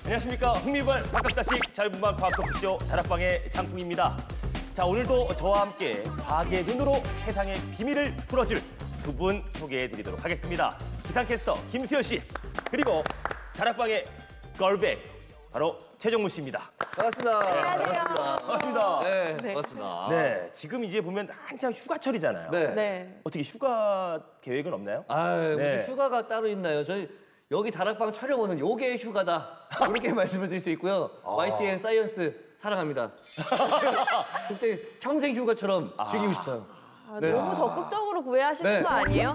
안녕하십니까. 흥미발 각각다식 자유분방 과학 토크쇼 다락방의 장풍입니다. 자, 오늘도 저와 함께 과학의 눈으로 세상의 비밀을 풀어줄 두 분 소개해드리도록 하겠습니다. 기상캐스터 김수현 씨, 그리고 다락방의 걸백, 바로 최정무 씨입니다. 반갑습니다. 네, 반갑습니다. 반갑습니다. 네, 반갑습니다. 네, 지금 이제 보면 한창 휴가철이잖아요. 네. 네. 어떻게 휴가 계획은 없나요? 무슨 네. 휴가가 따로 있나요? 저희 여기 다락방 촬영오는 요게 휴가다. 이렇게 말씀을 드릴 수 있고요. YTN 사이언스 사랑합니다. 그때 평생 휴가처럼 즐기고 싶어요. 네. 너무 적극적으로 구애하시는 네. 거 아니에요?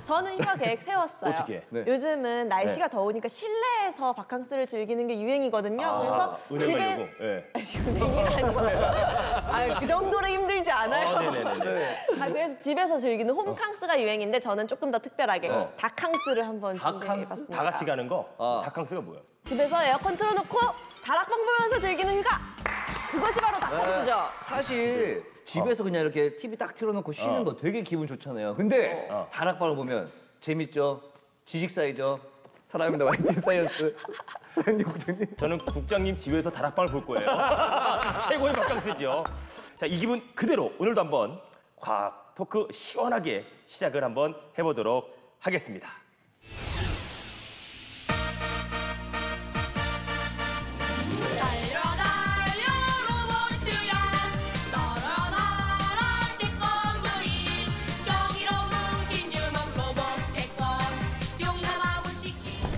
저는 휴가 계획 세웠어요. 어떻게? 네. 요즘은 날씨가 더우니까 실내에서 바캉스를 즐기는 게 유행이거든요. 그래서 은행을 요구. 네. 은행이 그 정도로 힘들지 않아요. 네네네. 그래서 집에서 즐기는 홈캉스가 유행인데 저는 조금 더 특별하게 다캉스를 한번 다캉스? 준비해봤습니다. 다 같이 가는 거? 다캉스가 뭐예요? 집에서 에어컨 틀어놓고 다락방 보면서 즐기는 휴가! 그것이 바로 다캉스죠. 사실 집에서 그냥 이렇게 TV 딱 틀어놓고 쉬는 거 되게 기분 좋잖아요. 근데 다락방을 보면 재밌죠? 지식사이죠? 사랑합니다. YTN 사이언스. 사장님, 국장님. 저는 국장님 집에서 다락방을 볼 거예요. 최고의 바캉스죠. 자, 이 기분 그대로 오늘도 한번 과학 토크 시원하게 시작을 한번 해보도록 하겠습니다.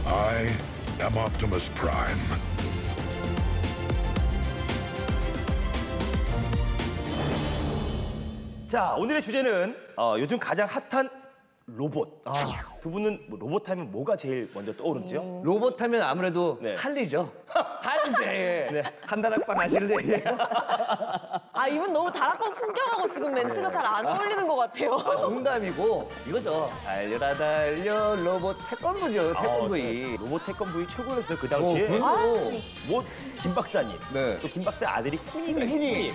I am Optimus Prime. 자, 오늘의 주제는 요즘 가장 핫한 로봇. 두 분은 뭐 로봇 하면 뭐가 제일 먼저 떠오르죠? 로봇 하면 아무래도 네. 할리죠. 할리. 한다락방 아실래? 이분 너무 다락방 풍경하고 지금 멘트가 잘 안 어울리는 것 같아요. 농담이고 이거죠. 달려라 달려 로봇 태권부죠. 태권부이. 로봇 태권브이 최고였어요, 그 당시에. 뭐, 김 박사님. 네. 또 김 박사 아들이 훈이.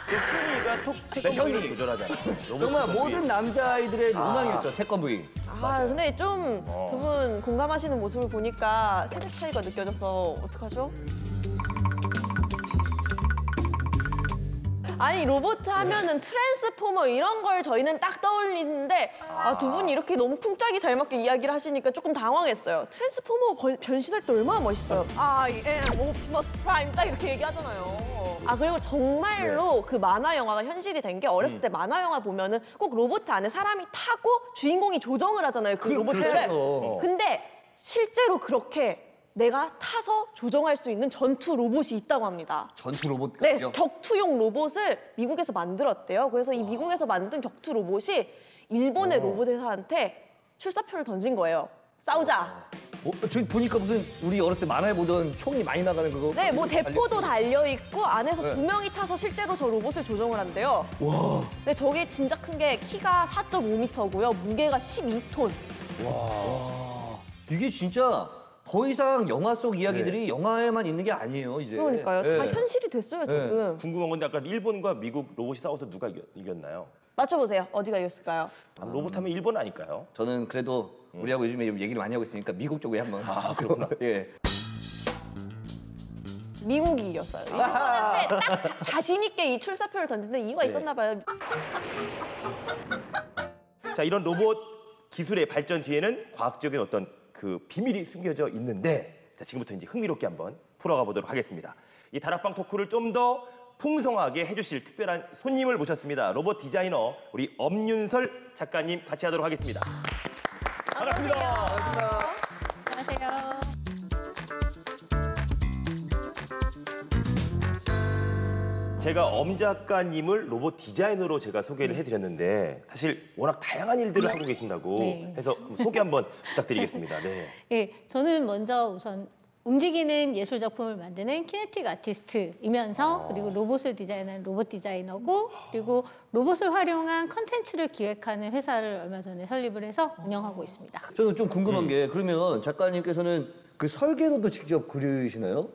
그 훈이가 태권브이를 형이. 조절하잖아요. 로봇 정말 태권브이. 모든 남자아이들의 로망이었죠. 태권부이. 근데 좀 두 분 공감하시는 모습을 보니까 세대 차이가 느껴져서 어떡하죠? 아니 로봇 하면은 트랜스포머 이런 걸 저희는 딱 떠올리는데 두 분이 이렇게 너무 쿵짝이 잘 맞게 이야기를 하시니까 조금 당황했어요. 트랜스포머 변신할 때 얼마나 멋있어요. I am Optimus Prime 딱 이렇게 얘기하잖아요. 그리고 정말로 그 만화 영화가 현실이 된 게 어렸을 때 만화 영화 보면은 꼭 로봇 안에 사람이 타고 주인공이 조정을 하잖아요. 그 로봇을. 그렇죠. 근데 실제로 그렇게 내가 타서 조정할 수 있는 전투 로봇이 있다고 합니다. 전투 로봇 네, 같죠? 격투용 로봇을 미국에서 만들었대요. 그래서 이 미국에서 만든 격투 로봇이 일본의 로봇 회사한테 출사표를 던진 거예요. 싸우자. 저기 보니까 무슨 우리 어렸을 때 만화에 보던 총이 많이 나가는 그거. 네, 뭐 대포도 달려 있고 안에서 두 명이 타서 실제로 저 로봇을 조정을 한대요. 와. 근데 저게 진짜 큰 게 키가 4.5m고요. 무게가 12톤. 이게 진짜 더 이상 영화 속 이야기들이 영화에만 있는 게 아니에요, 이제. 그러니까요. 다 네. 현실이 됐어요, 지금. 궁금한 건데 아까 일본과 미국 로봇이 싸워서 누가 이겼나요? 맞춰보세요. 어디가 이겼을까요? 로봇 하면 일본 아닐까요? 저는 그래도 우리하고 요즘에 얘기를 많이 하고 있으니까 미국 쪽에 한번. 그렇구나. 예. 미국이 이겼어요. 일본한테 딱 자신 있게 이 출사표를 던지는데 이유가 있었나 봐요. 자, 이런 로봇 기술의 발전 뒤에는 과학적인 어떤 그 비밀이 숨겨져 있는데, 자, 지금부터 이제 흥미롭게 한번 풀어가 보도록 하겠습니다. 이 다락방 토크를 좀 더 풍성하게 해주실 특별한 손님을 모셨습니다. 로봇 디자이너 우리 엄윤설 작가님 같이 하도록 하겠습니다. 반갑습니다. 안녕하세요. 제가 엄 작가님을 로봇 디자이너로 제가 소개를 해드렸는데 사실 워낙 다양한 일들을 하고 계신다고 네. 해서 소개 한번 부탁드리겠습니다. 네. 예, 저는 먼저 우선 움직이는 예술 작품을 만드는 키네틱 아티스트이면서 그리고 로봇을 디자인하는 로봇 디자이너고 그리고 로봇을 활용한 컨텐츠를 기획하는 회사를 얼마 전에 설립을 해서 운영하고 있습니다. 저는 좀 궁금한 게 그러면 작가님께서는 그 설계도도 직접 그리시나요?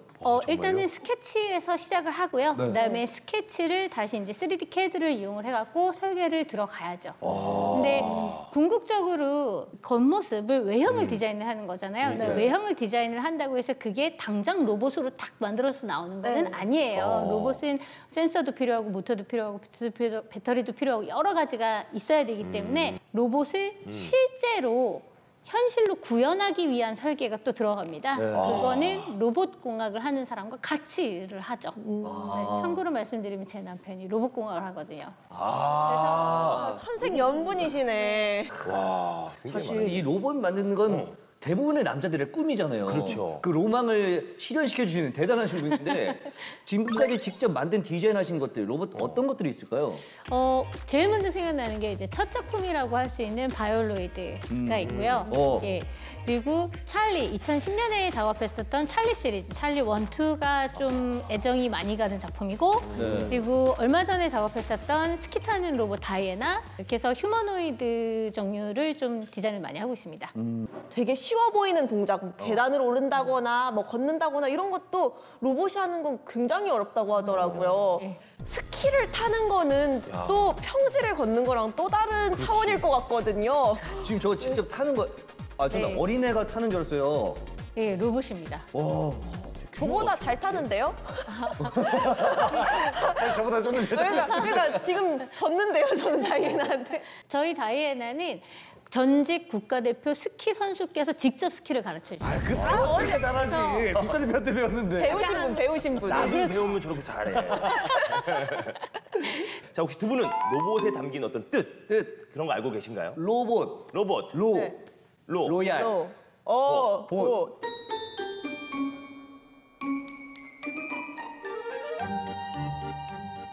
일단은 스케치에서 시작을 하고요. 네. 그다음에 스케치를 다시 이제 3D CAD를 이용을 해갖고 설계를 들어가야죠. 근데 궁극적으로 겉모습을 외형을 디자인을 하는 거잖아요. 근데 외형을 디자인을 한다고 해서 그게 당장 로봇으로 딱 만들어서 나오는 거는 네. 아니에요. 로봇은 센서도 필요하고 모터도 필요하고 배터리도 필요하고 여러 가지가 있어야 되기 때문에 로봇을 실제로 현실로 구현하기 위한 설계가 또 들어갑니다. 그거는 로봇 공학을 하는 사람과 같이 일을 하죠. 네, 참고로 말씀드리면 제 남편이 로봇 공학을 하거든요. 천생연분이시네. 와, 사실 이 로봇 만드는 건 대부분의 남자들의 꿈이잖아요. 그렇죠. 그 로망을 실현시켜 주시는 대단하신 분인데 지금까지 직접 만든 디자인하신 것들 로봇 어떤 것들이 있을까요? 제일 먼저 생각나는 게 이제 첫 작품이라고 할 수 있는 바이올로이드가 있고요. 예. 그리고 찰리, 2010년에 작업했었던 찰리 시리즈, 찰리 1, 2가 좀 애정이 많이 가는 작품이고, 그리고 얼마 전에 작업했었던 스키 타는 로봇 다이애나, 이렇게 해서 휴머노이드 종류를 좀 디자인을 많이 하고 있습니다. 되게 쉬워 보이는 동작, 뭐 계단을 오른다거나 뭐 걷는다거나 이런 것도 로봇이 하는 건 굉장히 어렵다고 하더라고요. 예. 스키를 타는 거는 또 평지를 걷는 거랑 또 다른 차원일 것 같거든요. 지금 저거 직접 타는 거, 저는 네. 어린애가 타는 줄 알았어요. 예, 로봇입니다. 와, 저보다 잘 타는데요? 저보다 좀 그러니까 지금 졌는데요, 저는 다이애나한테. 저희 다이애나는 전직 국가대표 스키 선수께서 직접 스키를 가르쳐 주세요. 어린애 잘하지. 국가대표한테 배웠는데. 배우신 분. 나도 배우면 저렇게 잘해. 자, 혹시 두 분은 로봇에 담긴 어떤 뜻 그런 거 알고 계신가요? 로봇, 로봇, 로, 네. 로얄, 봇.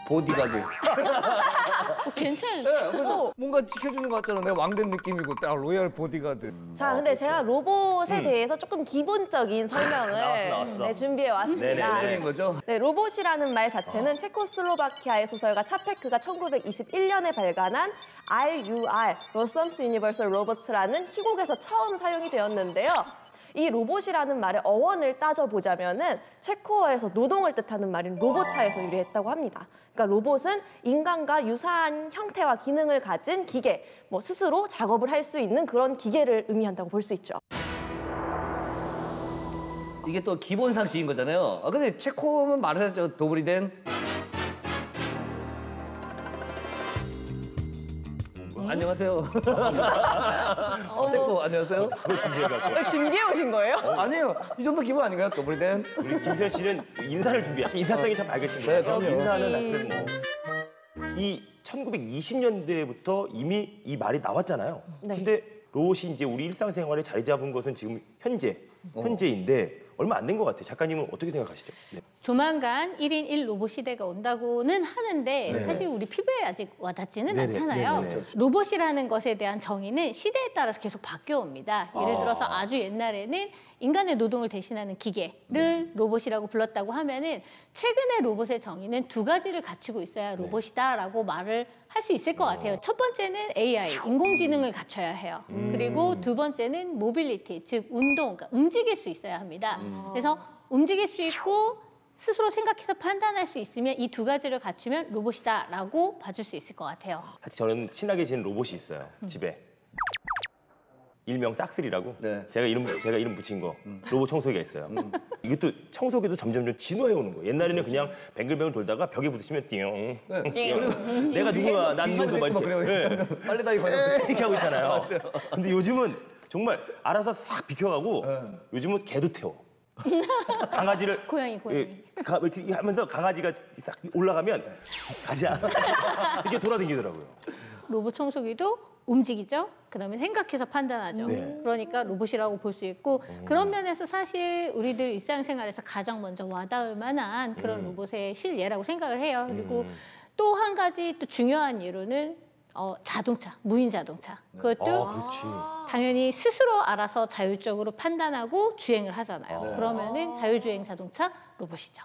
보디가드. 괜찮아요. 그래서 뭔가 지켜주는 것 같잖아. 내가 왕된 느낌이고 딱 로얄 보디가드. 자, 근데 제가 로봇에 대해서 조금 기본적인 설명을 나왔어. 네, 준비해 왔습니다. 네네. 인 거죠? 네, 로봇이라는 말 자체는 체코슬로바키아의 소설가 차페크가 1921년에 발간한 RUR, 로썸스 유니버설 로봇스라는 희곡에서 처음 사용이 되었는데요. 이 로봇이라는 말의 어원을 따져보자면은 체코어에서 노동을 뜻하는 말인 로보타에서 유래했다고 합니다. 그러니까 로봇은 인간과 유사한 형태와 기능을 가진 기계, 뭐 스스로 작업을 할 수 있는 그런 기계를 의미한다고 볼 수 있죠. 이게 또 기본 상식인 거잖아요. 근데 체코면 말을 하죠. 도브리덴. 안녕하세요. 체코 안녕하세요. 그거 준비해갖고. 왜 준비해 오신 거예요? 아니에요. 이 정도 기본 아닌가요? 도브리덴. 우리 김세현 씨는 인사를 준비하시. 인사성이 참 밝으신 거예요. 네, 그럼요. 인사는 하여튼 뭐. 이 1920년대부터 이미 이 말이 나왔잖아요. 네. 근데 로봇이 이제 우리 일상생활에 자리 잡은 것은 지금 현재인데 얼마 안 된 것 같아요. 작가님은 어떻게 생각하시죠? 네. 조만간 1인 1로봇 시대가 온다고는 하는데 사실 우리 피부에 아직 와닿지는 네네, 않잖아요. 네네네. 로봇이라는 것에 대한 정의는 시대에 따라서 계속 바뀌어옵니다. 예를 들어서 아주 옛날에는 인간의 노동을 대신하는 기계를 로봇이라고 불렀다고 하면은 최근의 로봇의 정의는 두 가지를 갖추고 있어야 로봇이다라고 말을 할 수 있을 것 같아요. 첫 번째는 AI, 인공지능을 갖춰야 해요. 그리고 두 번째는 모빌리티, 즉 운동, 그러니까 움직일 수 있어야 합니다. 그래서 움직일 수 있고 스스로 생각해서 판단할 수 있으면 이 두 가지를 갖추면 로봇이다라고 봐줄 수 있을 것 같아요. 사실 저는 친하게 지낸 로봇이 있어요. 집에. 일명 싹쓸이라고. 네. 제가 이름 붙인 거. 로봇 청소기가 있어요. 이것도 청소기도 점점 진화해 오는 거예요. 옛날에는 그냥 뱅글뱅글 돌다가 벽에 부딪히면 띵. 띵. 내가 누구야? 난 누구? 막 이렇게. 네. 빨리 다이 걸려. 이렇게 하고 있잖아요. 근데 요즘은 정말 알아서 싹 비켜가고 요즘은 개도 태워. 강아지를 고양이. 이렇게 하면서 강아지가 싹 올라가면 가자 이렇게 돌아다니더라고요. 로봇 청소기도 움직이죠. 그다음에 생각해서 판단하죠. 네. 그러니까 로봇이라고 볼 수 있고 그런 면에서 사실 우리들 일상생활에서 가장 먼저 와닿을 만한 그런 로봇의 실예라고 생각을 해요. 그리고 또 한 가지 또 중요한 예로는 자동차, 무인 자동차. 그것도 그렇지. 당연히 스스로 알아서 자율적으로 판단하고 주행을 하잖아요. 그러면은 자율주행 자동차 로봇이죠.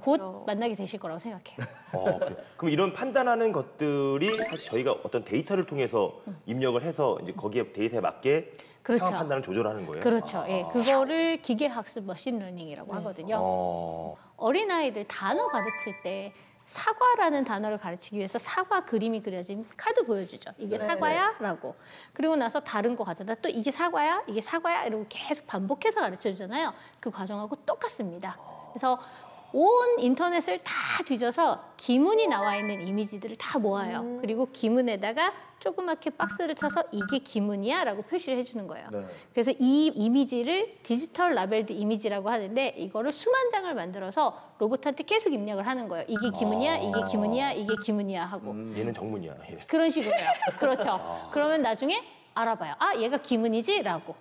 곧 만나게 되실 거라고 생각해요. 그래요. 그럼 이런 판단하는 것들이 사실 저희가 어떤 데이터를 통해서 입력을 해서 이제 거기에 데이터에 맞게 그렇죠. 상황 판단을 조절하는 거예요. 그렇죠. 예, 그거를 기계학습 머신러닝이라고 하거든요. 어린아이들 단어 가르칠 때 사과라는 단어를 가르치기 위해서 사과 그림이 그려진 카드 보여주죠. 이게 사과야? 라고. 그리고 나서 다른 거 가져다 또 이게 사과야? 이게 사과야? 이러고 계속 반복해서 가르쳐주잖아요. 그 과정하고 똑같습니다. 그래서 온 인터넷을 다 뒤져서 기문이 나와 있는 이미지들을 다 모아요. 그리고 기문에다가 조그맣게 박스를 쳐서 이게 기문이야 라고 표시를 해주는 거예요. 네. 그래서 이 이미지를 디지털 라벨드 이미지라고 하는데 이거를 수만 장을 만들어서 로봇한테 계속 입력을 하는 거예요. 이게 기문이야, 이게 기문이야, 이게 기문이야 하고. 얘는 정문이야. 예. 그런 식으로요. 그렇죠. 그러면 나중에 알아봐요. 아, 얘가 기문이지? 라고.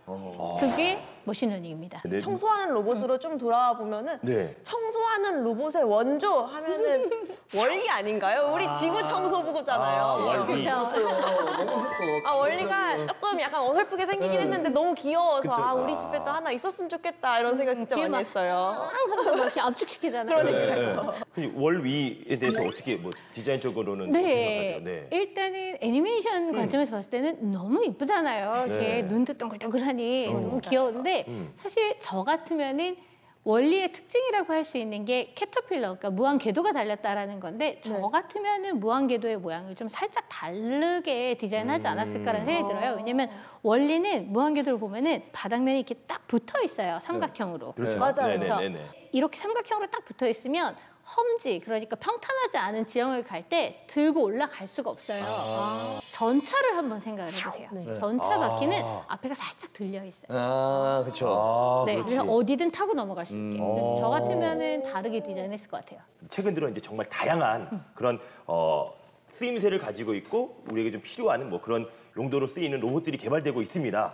그게 머신러닝입니다. 네. 청소하는 로봇으로 좀 돌아와 보면은 네. 청소하는 로봇의 원조 하면은 월리 아닌가요? 우리 지구 청소부잖아요. 월리. 그렇죠. 너무 슬퍼. 월리가 조금 약간 어설프게 생기긴 했는데 너무 귀여워서 그쵸. 아 우리 집에 또 하나 있었으면 좋겠다 이런 생각 진짜 뒤에 많이 막 했어요. 하면서 막 이렇게 압축시키잖아요. 그러니까요. 월위에 대해서 어떻게 뭐 디자인적으로는 어떻게 네. 생각하세요? 네. 일단은 애니메이션 관점에서 봤을 때는 너무 이쁘잖아요. 이렇게 네. 눈도 동글동글하니 너무 귀여운데 사실 저 같으면은 원리의 특징이라고 할 수 있는 게 캐터필러, 그러니까 무한 궤도가 달렸다라는 건데 저 같으면은 무한 궤도의 모양을 좀 살짝 다르게 디자인하지 않았을까라는 생각이 들어요. 왜냐면 원리는 무한 궤도를 보면은 바닥면이 이렇게 딱 붙어 있어요, 삼각형으로. 그렇죠. 맞아요. 네네네. 이렇게 삼각형으로 딱 붙어 있으면 험지, 그러니까 평탄하지 않은 지형을 갈 때 들고 올라갈 수가 없어요. 전차를 한번 생각을 해보세요. 네. 전차 바퀴는 앞에가 살짝 들려 있어요. 아, 그렇죠. 네, 그렇지. 그래서 어디든 타고 넘어갈 수 있게. 그래서 저 같으면은 다르게 디자인했을 것 같아요. 최근 들어 이제 정말 다양한 그런 쓰임새를 가지고 있고 우리에게 좀 필요한 뭐 그런 용도로 쓰이는 로봇들이 개발되고 있습니다.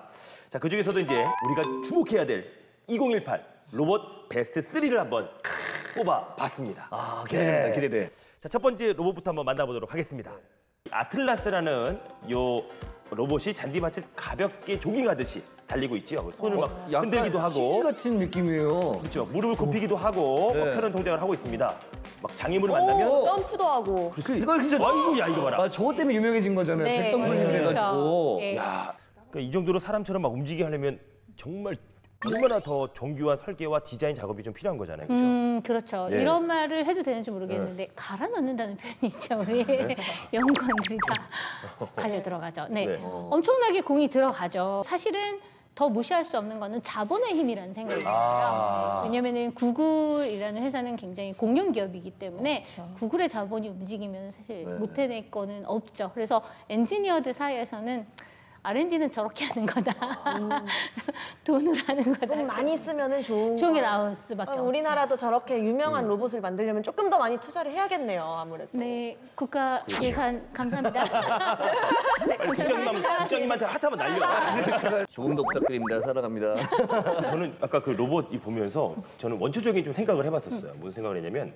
자, 그 중에서도 이제 우리가 주목해야 될 2018 로봇 베스트 3를 한번 뽑아봤습니다. 아, 기대된다, 기대돼. 자, 첫 번째 로봇부터 한번 만나보도록 하겠습니다. 아틀라스라는 요 로봇이 잔디밭을 가볍게 조깅하듯이 달리고 있죠. 손을 막 흔들기도 하고, CG 같은 느낌이에요. 그렇죠. 무릎을 굽히기도 하고, 네. 막 그런 동작을 하고 있습니다. 막 장애물을 만나면, 오! 점프도 하고. 이걸 진짜 아이고 야 이거 봐라. 아, 저것 때문에 유명해진 거잖아요. 네, 백덩굴 그렇죠. 해가지고. 예. 야, 그러니까 이 정도로 사람처럼 막 움직이게 하려면 정말 얼마나 더 정교한 설계와 디자인 작업이 좀 필요한 거잖아요, 그렇죠? 그렇죠. 예. 이런 말을 해도 되는지 모르겠는데 갈아 넣는다는 표현이 있죠. 우리 연구원들이 다 갈려 들어가죠. 네, 네. 엄청나게 공이 들어가죠. 사실은 더 무시할 수 없는 거는 자본의 힘이라는 생각이 들어요. 아. 네, 왜냐면은 구글이라는 회사는 굉장히 공룡 기업이기 때문에 구글의 자본이 움직이면 사실 못 해낼 거는 없죠. 그래서 엔지니어들 사이에서는 R&D는 저렇게 하는 거다. 돈으로 하는 거다. 돈 많이 쓰면은 좋은 좋은 게 거. 나올 수밖에 없죠. 우리나라도 저렇게 유명한 로봇을 만들려면 조금 더 많이 투자를 해야겠네요, 아무래도. 네, 국가 예산 감사합니다. 네, 국장님한테 핫하면 날려. 조금 더 부탁드립니다. 사랑합니다. 저는 아까 그 로봇이 보면서 저는 원초적인 좀 생각을 해봤었어요. 무슨 생각을 했냐면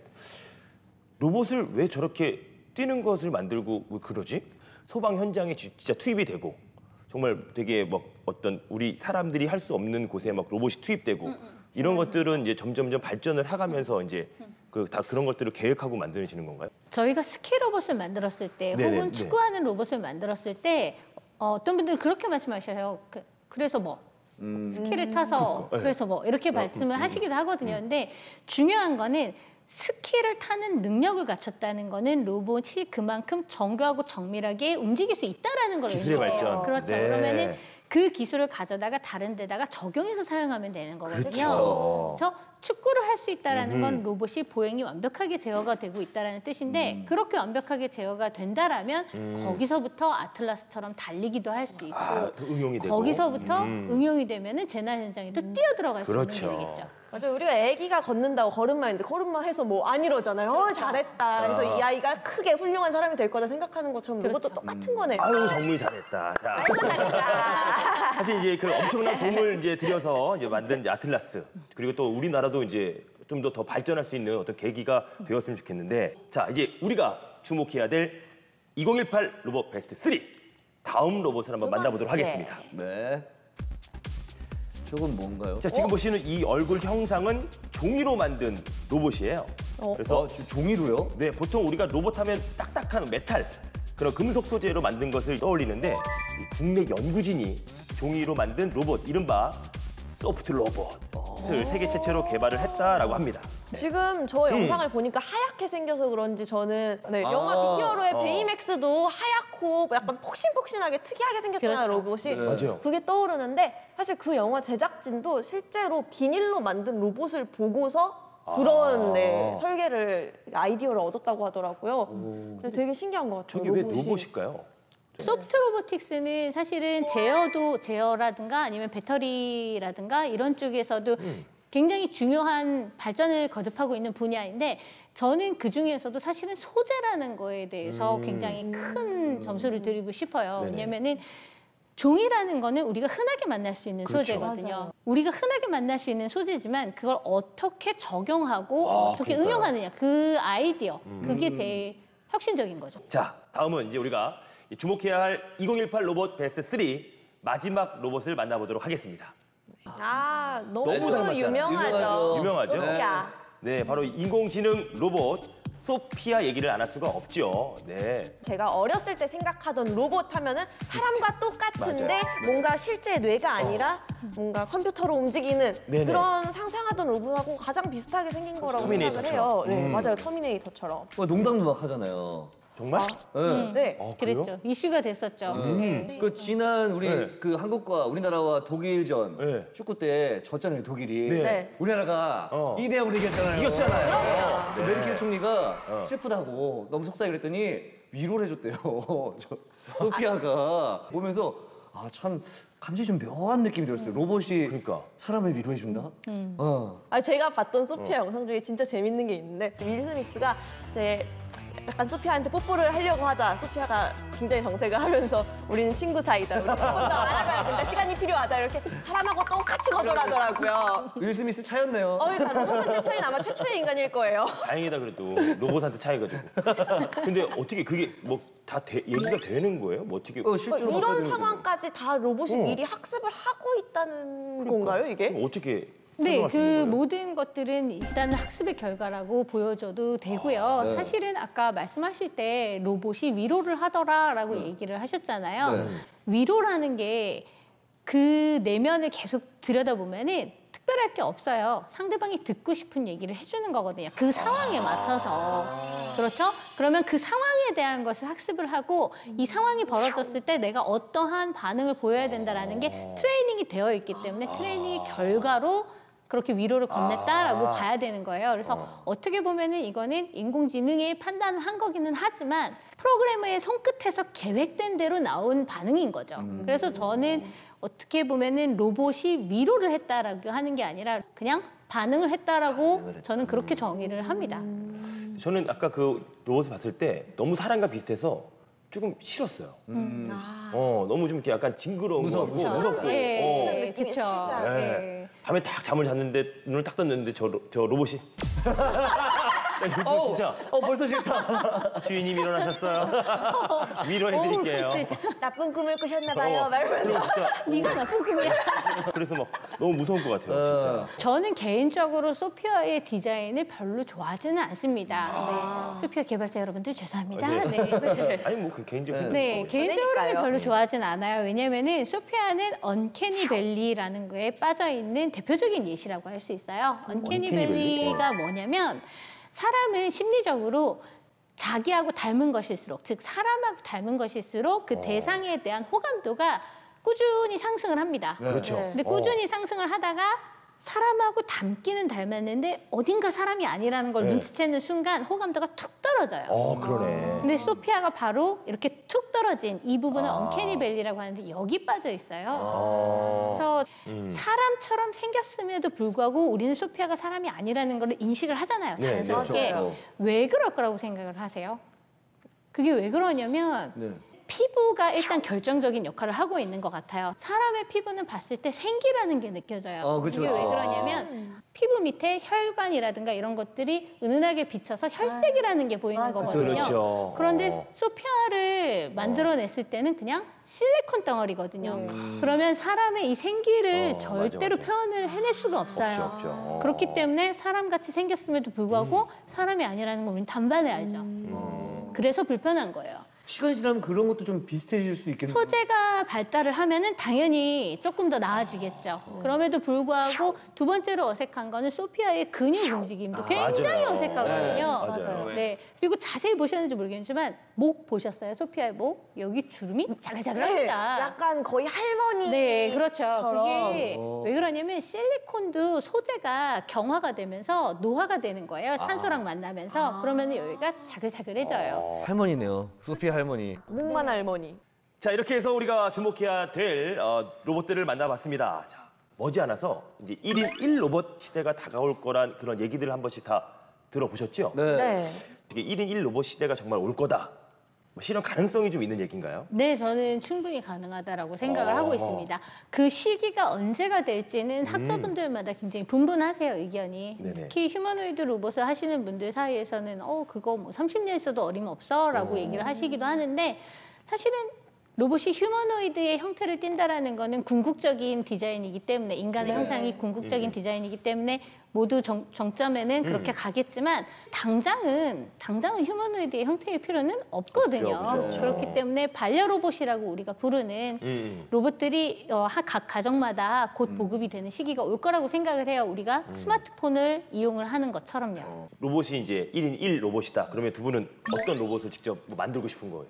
로봇을 왜 저렇게 뛰는 것을 만들고 왜 그러지? 소방 현장에 진짜 투입이 되고 정말 되게 막 어떤 우리 사람들이 할 수 없는 곳에 막 로봇이 투입되고 이런 것들은 이제 점점점 발전을 해가면서 이제 다 그런 것들을 계획하고 만드시는 건가요? 저희가 스키 로봇을 만들었을 때 네네, 혹은 네. 축구하는 로봇을 만들었을 때 어떤 분들은 그렇게 말씀하셔요. 그래서 뭐 스키를 타서 네. 그래서 뭐 이렇게 말씀을 하시기도 하거든요. 근데 중요한 거는 스키를 타는 능력을 갖췄다는 거는 로봇이 그만큼 정교하고 정밀하게 움직일 수 있다라는 걸 기술의 의미해요. 발전. 그렇죠. 네. 그러면은 그 기술을 가져다가 다른 데다가 적용해서 사용하면 되는 거거든요. 그렇죠. 그래서 축구를 할 수 있다라는 건 로봇이 보행이 완벽하게 제어가 되고 있다라는 뜻인데 그렇게 완벽하게 제어가 된다라면 거기서부터 아틀라스처럼 달리기도 할 수 있고 응용이 되고. 거기서부터 응용이 되면은 재난 현장에도 뛰어들어갈 수 그렇죠. 있는 거겠죠. 맞아요. 우리가 아기가 걷는다고 걸음마 했는데 걸음마 해서 뭐 안 이러잖아요. 잘했다. 그래서 이 아이가 크게 훌륭한 사람이 될 거다 생각하는 것처럼 로봇도 똑같은 거네요. 아유 정말 잘했다. 자, 아이고 잘했다. 사실 이제 그 엄청난 돈을 이제 들여서 이제 만든 이제 아틀라스 그리고 또 우리나라도 이제 좀 더 발전할 수 있는 어떤 계기가 되었으면 좋겠는데 자 이제 우리가 주목해야 될 2018 로봇 베스트 3 다음 로봇을 한번 만나보도록 하겠습니다. 네. 저건 뭔가요? 자 지금 보시는 이 얼굴 형상은 종이로 만든 로봇이에요. 그래서 종이로요? 네, 보통 우리가 로봇 하면 딱딱한 메탈, 그런 금속 소재로 만든 것을 떠올리는데 이 국내 연구진이 종이로 만든 로봇, 이른바 소프트 로봇을 세계 최초로 개발을 했다라고 합니다. 지금 저 영상을 보니까 하얗게 생겨서 그런지 저는 영화 빅히어로의 베이맥스도 하얗고 약간 폭신폭신하게 특이하게 생겼잖아요, 로봇이. 맞아요. 그게 떠오르는데 사실 그 영화 제작진도 실제로 비닐로 만든 로봇을 보고서 그런 설계를 아이디어를 얻었다고 하더라고요. 근데 되게 신기한 것 같아요. 저게 왜 로봇이. 로봇일까요? 소프트 로보틱스는 사실은 제어라든가 아니면 배터리라든가 이런 쪽에서도 굉장히 중요한 발전을 거듭하고 있는 분야인데 저는 그 중에서도 사실은 소재라는 거에 대해서 굉장히 큰 점수를 드리고 싶어요. 네네. 왜냐면은 종이라는 거는 우리가 흔하게 만날 수 있는 그렇죠. 소재거든요. 맞아요. 우리가 흔하게 만날 수 있는 소재지만 그걸 어떻게 적용하고 어떻게 그러니까요. 응용하느냐 그 아이디어 그게 제일 혁신적인 거죠. 자, 다음은 이제 우리가 주목해야 할 2018 로봇 베스트 3 마지막 로봇을 만나보도록 하겠습니다. 너무 닮았잖아요. 유명하죠. 유명하죠? 소피아. 네, 바로 인공지능 로봇 소피아 얘기를 안 할 수가 없죠. 네. 제가 어렸을 때 생각하던 로봇 하면은 사람과 똑같은데 맞아요. 뭔가 실제 뇌가 아니라 뭔가 컴퓨터로 움직이는 네네. 그런 상상하던 로봇하고 가장 비슷하게 생긴 거라고 생각을 해요. 터미네이터처럼. 네, 맞아요. 터미네이터처럼. 농담도 막 하잖아요. 정말? 네. 네. 그래요? 그랬죠. 이슈가 됐었죠. 네. 그 지난 우리 네. 그 한국과 우리나라와 독일전 네. 축구 때 졌잖아요, 독일이. 네. 우리나라가 어. 2대0으로 이겼잖아요. 이겼잖아요. 그 메르켈 총리가 어. 슬프다고 너무 속상해 그랬더니 위로를 해줬대요. 소피아가 보면서 참 감정이 좀 묘한 느낌이 들었어요. 로봇이 그러니까. 사람을 위로해준다? 제가 봤던 소피아 영상 중에 진짜 재밌는 게 있는데 윌 스미스가 이제 약간 소피아한테 뽀뽀를 하려고 하자 소피아가 굉장히 정색을 하면서 우리는 친구 사이다. 우리 먼저 알아가야 된다. 시간이 필요하다. 이렇게 사람하고 똑같이 거절하더라고요. 윌 스미스 차였네요. 일단 로봇한테 차이는 아마 최초의 인간일 거예요. 다행이다 그래도 로봇한테 차이가지고. 근데 어떻게 그게 뭐 다 얘기가 되는 거예요? 뭐 어떻게? 실제로 이런 바꿔야 되는 상황까지 다 로봇이 미리 학습을 하고 있다는 건가요, 이게? 그럼 어떻게? 네, 설명할 수 그 있는 거예요? 모든 것들은 일단 학습의 결과라고 보여줘도 되고요. 네. 사실은 아까 말씀하실 때 로봇이 위로를 하더라라고 얘기를 하셨잖아요. 네. 위로라는 게 그 내면을 계속 들여다보면은 특별할 게 없어요. 상대방이 듣고 싶은 얘기를 해주는 거거든요. 그 상황에 맞춰서. 그렇죠? 그러면 그 상황에 대한 것을 학습을 하고 이 상황이 벌어졌을 때 내가 어떠한 반응을 보여야 된다라는 게 트레이닝이 되어 있기 때문에 트레이닝의 결과로 그렇게 위로를 건넸다라고 봐야 되는 거예요. 그래서 어떻게 보면은 이거는 인공지능이 판단을 한 거기는 하지만 프로그래머의 손끝에서 계획된 대로 나온 반응인 거죠. 그래서 저는 어떻게 보면은 로봇이 위로를 했다라고 하는 게 아니라 그냥 반응을 했다라고 저는 그렇게 정의를 합니다. 저는 아까 그 로봇을 봤을 때 너무 사람과 비슷해서 조금 싫었어요. 너무 좀 이렇게 약간 징그러운 거 같고 무섭고. 예, 느낌이 그렇죠. 살짝. 예. 밤에 딱 잠을 잤는데 눈을 딱 떴는데 저 로봇이 나 요즘 진짜 벌써 싫다. 주인님 일어나셨어요. 위로해드릴게요. 나쁜 꿈을 꾸셨나 봐요. 말면서. 그리고 진짜 네가 나쁜 꿈이야. 그래서 막 너무 무서울 것 같아요. 진짜. 저는 개인적으로 소피아의 디자인을 별로 좋아하지는 않습니다. 네. 소피아 개발자 여러분들 죄송합니다. 네. 아니 뭐 그 개인적인 네, 개인적으로는 보내니까요. 별로 좋아하진 않아요. 왜냐면은 소피아는 언캐니 밸리라는 거에 빠져 있는 대표적인 예시라고 할 수 있어요. 언캐니 언캐니 밸리? 밸리가 뭐냐면 사람은 심리적으로 자기하고 닮은 것일수록, 즉 사람하고 닮은 것일수록 그 대상에 대한 호감도가 꾸준히 상승을 합니다. 그렇죠. 네. 근데 꾸준히 상승을 하다가 사람하고 닮기는 닮았는데 어딘가 사람이 아니라는 걸 네. 눈치채는 순간 호감도가 툭 떨어져요. 그러네. 근데 소피아가 바로 이렇게 툭 떨어진 이 부분을 언캐니 밸리라고 하는데 여기 빠져 있어요. 그래서 사람처럼 생겼음에도 불구하고 우리는 소피아가 사람이 아니라는 걸 인식을 하잖아요. 네, 자연스럽게. 그렇죠. 왜 그럴 거라고 생각을 하세요? 그게 왜 그러냐면 네. 피부가 일단 결정적인 역할을 하고 있는 것 같아요. 사람의 피부는 봤을 때 생기라는 게 느껴져요. 그쵸, 이게 왜 그쵸. 그러냐면 피부 밑에 혈관이라든가 이런 것들이 은은하게 비쳐서 혈색이라는 게 보이는 거거든요. 그렇죠. 그런데 소피아를 만들어냈을 때는 그냥 실리콘 덩어리거든요. 그러면 사람의 이 생기를 절대로 맞아. 표현을 해낼 수가 없어요. 없죠. 그렇기 때문에 사람같이 생겼음에도 불구하고 사람이 아니라는 걸 우리는 단번에 알죠. 그래서 불편한 거예요. 시간이 지나면 그런 것도 좀 비슷해질 수도 있겠네요. 소재가 발달을 하면은 당연히 조금 더 나아지겠죠. 그럼에도 불구하고 두 번째로 어색한 거는 소피아의 근육 움직임도 굉장히 맞아요. 어색하거든요. 맞아요. 네. 그리고 자세히 보셨는지 모르겠지만 목 보셨어요? 소피아의 목? 여기 주름이 자글자글합니다. 약간 거의 할머니. 네, 그렇죠. 처럼. 그게 왜 그러냐면 실리콘도 소재가 경화가 되면서 노화가 되는 거예요. 산소랑 만나면서. 그러면 여기가 자글자글해져요. 할머니네요. 소피아 할머니. 목만 할머니. 자, 이렇게 해서 우리가 주목해야 될 로봇들을 만나봤습니다. 자, 머지않아서 이제 1인 1로봇 시대가 다가올 거란 그런 얘기들을 한 번씩 다 들어보셨죠? 네. 네. 이게 1인 1로봇 시대가 정말 올 거다. 뭐 실현 가능성이 좀 있는 얘기인가요? 네, 저는 충분히 가능하다라고 생각을 하고 있습니다. 그 시기가 언제가 될지는 학자분들마다 굉장히 분분하세요, 의견이. 네네. 특히 휴머노이드 로봇을 하시는 분들 사이에서는 그거 뭐 30년 있어도 어림없어라고 얘기를 하시기도 하는데 사실은 로봇이 휴머노이드의 형태를 띈다라는 거는 궁극적인 디자인이기 때문에 인간의 형상이 궁극적인 디자인이기 때문에 모두 정점에는 그렇게 가겠지만 당장은 휴머노이드의 형태일 필요는 없거든요. 없죠. 그렇기 때문에 반려 로봇이라고 우리가 부르는 로봇들이 각 가정마다 곧 보급이 되는 시기가 올 거라고 생각을 해요. 우리가 스마트폰을 이용을 하는 것처럼요. 로봇이 이제 1인 1 로봇이다. 그러면 두 분은 어떤 로봇을 직접 뭐 만들고 싶은 거예요?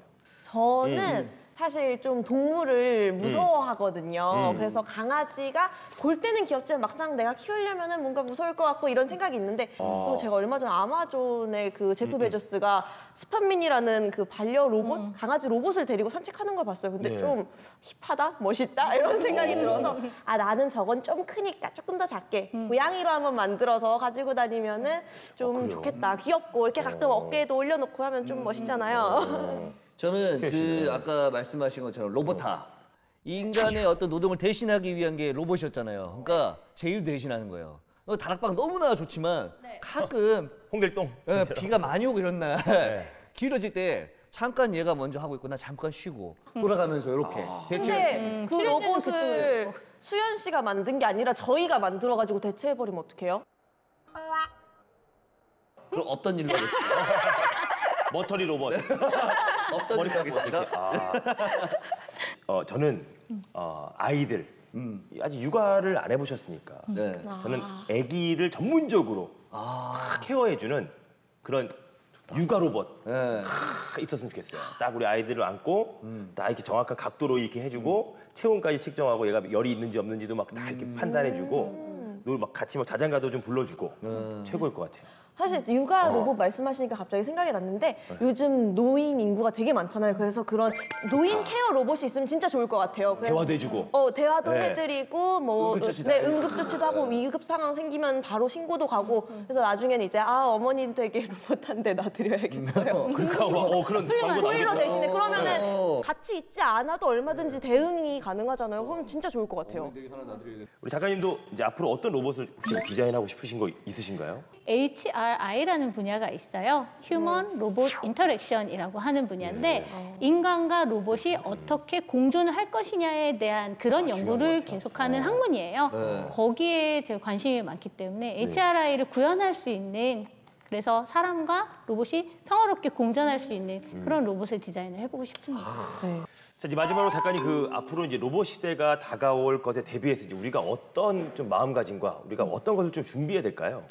저는 사실 좀 동물을 무서워하거든요. 그래서 강아지가 볼 때는 귀엽지만 막상 내가 키우려면은 뭔가 무서울 것 같고 이런 생각이 있는데 또 제가 얼마 전에 아마존의 그 제프 베조스가 스팟미니라는 그 반려 로봇, 강아지 로봇을 데리고 산책하는 걸 봤어요. 근데 네. 좀 힙하다, 멋있다 이런 생각이 들어서 나는 저건 좀 크니까 조금 더 작게 고양이로 한번 만들어서 가지고 다니면은 좀 그래요? 좋겠다. 귀엽고 이렇게 가끔 어깨에도 올려놓고 하면 좀 멋있잖아요. 저는 수현 그 씨는? 아까 말씀하신 것처럼 로봇화. 인간의 어떤 노동을 대신하기 위한 게 로봇이었잖아요. 그러니까 제일 대신하는 거예요. 다락방 너무나 좋지만 가끔 홍길동. 비가 많이 오고 이런 날 네. 길어질 때 잠깐 얘가 먼저 하고 있고 나 잠깐 쉬고 돌아가면서 이렇게 대체 근데 그 출연료는 로봇을 그쪽으로 수연 씨가 만든 게 아니라 저희가 만들어가지고 대체해버리면 어떡해요? 그럼 없던 일로 하겠습니다. 머터리 로봇. 없던 머리 일로 감고 하겠습니다. 저는 아이들 아직 육아를 안 해보셨으니까 네. 저는 아기를 전문적으로 케어해주는 그런 육아 로봇 네. 있었으면 좋겠어요. 딱 우리 아이들을 안고 딱 이렇게 정확한 각도로 이렇게 해주고 체온까지 측정하고 얘가 열이 있는지 없는지도 막 다 이렇게 판단해주고 막 같이 막 자장가도 좀 불러주고 최고일 것 같아요. 사실 육아 로봇 말씀하시니까 갑자기 생각이 났는데 요즘 노인 인구가 되게 많잖아요. 그래서 그런 노인 케어 로봇이 있으면 진짜 좋을 것 같아요. 그래서 대화도 해주고. 대화도 네. 해드리고 뭐 응급조치도 응급조치도 하고 위급 상황 생기면 바로 신고도 가고 그래서 나중에는 이제 어머님 댁에 로봇 한 대 놔드려야겠어요. 그러니까 그런 광고 보일러 나오겠다. 대신에 그러면은 어. 같이 있지 않아도 얼마든지 대응이 가능하잖아요. 그럼 진짜 좋을 것 같아요. 우리 작가님도 이제 앞으로 어떤 로봇을 혹시 디자인하고 싶으신 거 있으신가요? HRI라는 분야가 있어요. 휴먼 로봇 인터랙션이라고 하는 분야인데 인간과 로봇이 어떻게 공존을 할 것이냐에 대한 그런 연구를 계속하는 학문이에요. 네. 거기에 제가 관심이 많기 때문에 HRI를 구현할 수 있는 그래서 사람과 로봇이 평화롭게 공존할 수 있는 그런 로봇을 디자인을 해보고 싶습니다. 자, 이제 마지막으로 작가님 앞으로 이제 로봇 시대가 다가올 것에 대비해서 이제 우리가 어떤 좀 마음가짐과 우리가 어떤 것을 좀 준비해야 될까요?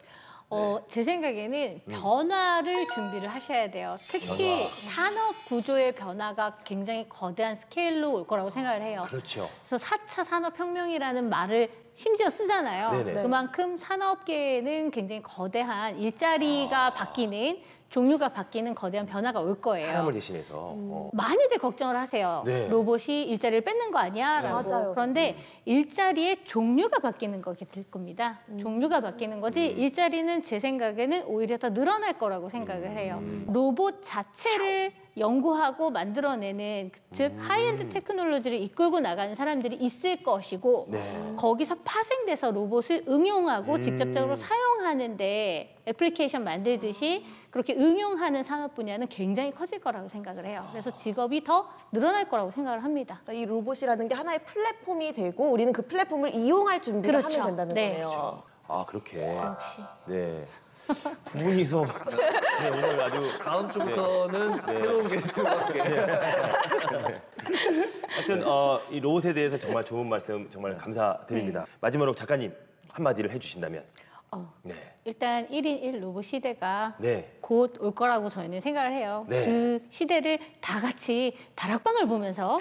제 생각에는 변화를 준비를 하셔야 돼요. 특히 산업 구조의 변화가 굉장히 거대한 스케일로 올 거라고 생각을 해요. 그렇죠. 그래서 4차 산업혁명이라는 말을 심지어 쓰잖아요. 네네. 그만큼 산업계에는 굉장히 거대한 일자리가 바뀌는 종류가 바뀌는 거대한 변화가 올 거예요. 사람을 대신해서. 많이들 걱정을 하세요. 네. 로봇이 일자리를 뺏는 거 아니야? 라고. 맞아요. 그런데 일자리의 종류가 바뀌는 거게 될 겁니다. 종류가 바뀌는 거지 일자리는 제 생각에는 오히려 더 늘어날 거라고 생각을 해요. 로봇 자체를 연구하고 만들어내는 즉 하이엔드 테크놀로지를 이끌고 나가는 사람들이 있을 것이고 네. 거기서 파생돼서 로봇을 응용하고 직접적으로 사용하는데 애플리케이션 만들듯이 그렇게 응용하는 산업 분야는 굉장히 커질 거라고 생각을 해요. 그래서 직업이 더 늘어날 거라고 생각을 합니다. 그러니까 이 로봇이라는 게 하나의 플랫폼이 되고 우리는 그 플랫폼을 이용할 준비를 그렇죠. 하면 된다는 네. 거네요. 아, 그렇게. 역시. 네. 두 분이서 네, 오늘 아주 다음 주부터는 새로운 게스트와 함께. 하여튼 이 로봇에 대해서 정말 좋은 말씀 정말 감사드립니다. 마지막으로 작가님 한마디를 해주신다면. 네. 일단 1인 1 로봇 시대가 네. 곧 올 거라고 저희는 생각을 해요. 네. 그 시대를 다 같이 다락방을 보면서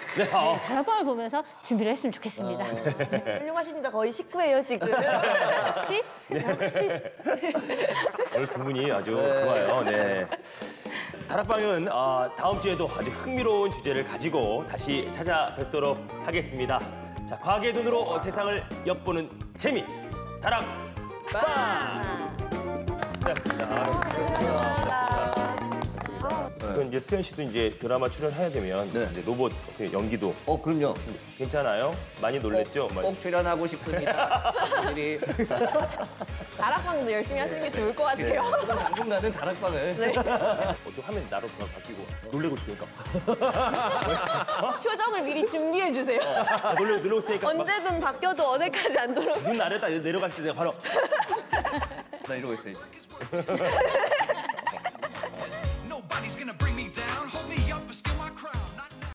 다락방을 보면서 준비를 했으면 좋겠습니다. 훌륭하십니다. 거의 식구예요 지금. 혹시 오늘 두 분이 아주 좋아요. 네. 다락방은 다음 주에도 아주 흥미로운 주제를 가지고 다시 찾아뵙도록 하겠습니다. 자, 과학의 눈으로 세상을 엿보는 재미, 다락방! 그 이제 수현 씨도 이제 드라마 출연해야 되면 네. 이제 로봇 어떻게 연기도 그럼요. 괜찮아요? 많이 놀랬죠? 꼭 출연하고 싶습니다. 미리 다락방도 열심히 하시는 게 좋을 것 같아요. 당분간은 다락방을. 좀 하면 나로 그냥 바뀌고 놀래고 있으니까. 표정을 미리 준비해 주세요. 놀래고 있으니까 막 언제든 바뀌어도 어색하지 않도록. 눈 아래다 내려갈 때 내가 바로 나 이러고 있어요.